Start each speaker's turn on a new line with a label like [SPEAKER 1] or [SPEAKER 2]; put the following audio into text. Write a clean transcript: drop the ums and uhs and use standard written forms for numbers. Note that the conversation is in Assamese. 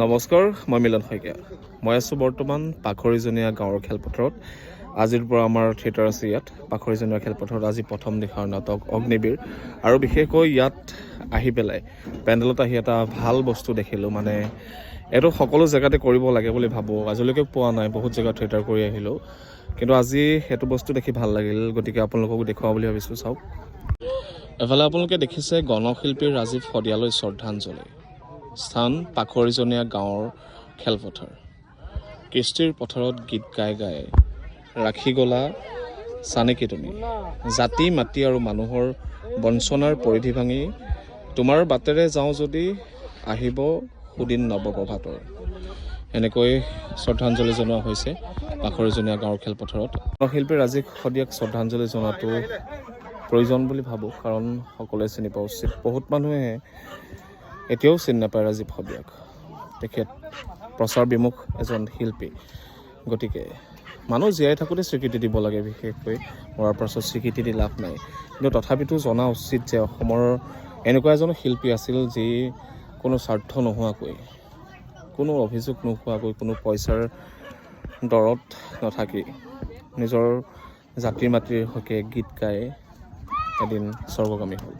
[SPEAKER 1] নমস্কাৰ, মই মিলন শইকীয়া। মই আছোঁ বৰ্তমান পাখৰিজনীয়া গাঁৱৰ খেলপথাৰত। আজিৰ পৰা আমাৰ থিয়েটাৰ আছে ইয়াত পাখৰিজনীয়া খেলপথাৰত। আজি প্ৰথম নিশাৰ নাটক অগ্নিবীৰ, আৰু বিশেষকৈ ইয়াত আহি পেলাই পেণ্ডেলত আহি এটা ভাল বস্তু দেখিলোঁ। মানে এইটো সকলো জেগাতে কৰিব লাগে বুলি ভাবোঁ। আজিলৈকে পোৱা নাই, বহুত জেগাত থিয়েটাৰ কৰি আহিলোঁ, কিন্তু আজি সেইটো বস্তু দেখি ভাল লাগিল। গতিকে আপোনালোককো দেখুৱাওঁ বুলি ভাবিছোঁ। চাওক, এফালে আপোনালোকে দেখিছে গণশিল্পী ৰাজীৱ শদিয়ালৈ শ্ৰদ্ধাঞ্জলি। স্থান পাখৰিজনীয়া গাঁৱৰ খেলপথাৰ। কৃষ্টিৰ পথাৰত গীত গাই গাই ৰাখি গলা চানেকি তুমি, জাতি মাটি আৰু মানুহৰ বঞ্চনাৰ পৰিধি ভাঙি তোমাৰ বাটেৰে যাওঁ যদি আহিব সুদিন নৱপ্ৰভাতৰ। এনেকৈ শ্ৰদ্ধাঞ্জলি জনোৱা হৈছে পাখৰিজনীয়া গাঁৱৰ খেলপথাৰত। গণশিল্পী ৰাজীৱ শদিয়াক শ্ৰদ্ধাঞ্জলি জনোৱাটো প্ৰয়োজন বুলি ভাবোঁ, কাৰণ সকলোৱে চিনি পোৱা উচিত। বহুত মানুহে এতিয়াও চিনি নাপায় ৰাজীৱ শদিয়াক। তেখেত প্ৰচাৰ বিমুখ এজন শিল্পী। গতিকে মানুহ জীয়াই থাকোঁতে স্বীকৃতি দিব লাগে, বিশেষকৈ মৰাৰ পাছত স্বীকৃতি দি লাভ নাই। কিন্তু তথাপিতো জনা উচিত যে অসমৰ এনেকুৱা এজন শিল্পী আছিল, যি কোনো স্বাৰ্থ নোহোৱাকৈ, কোনো অভিযোগ নোহোৱাকৈ, কোনো পইচাৰ দৰত নাথাকি নিজৰ জাতি মাতৃৰ হকে গীত গাই এদিন স্বৰ্গগামী হ'ল।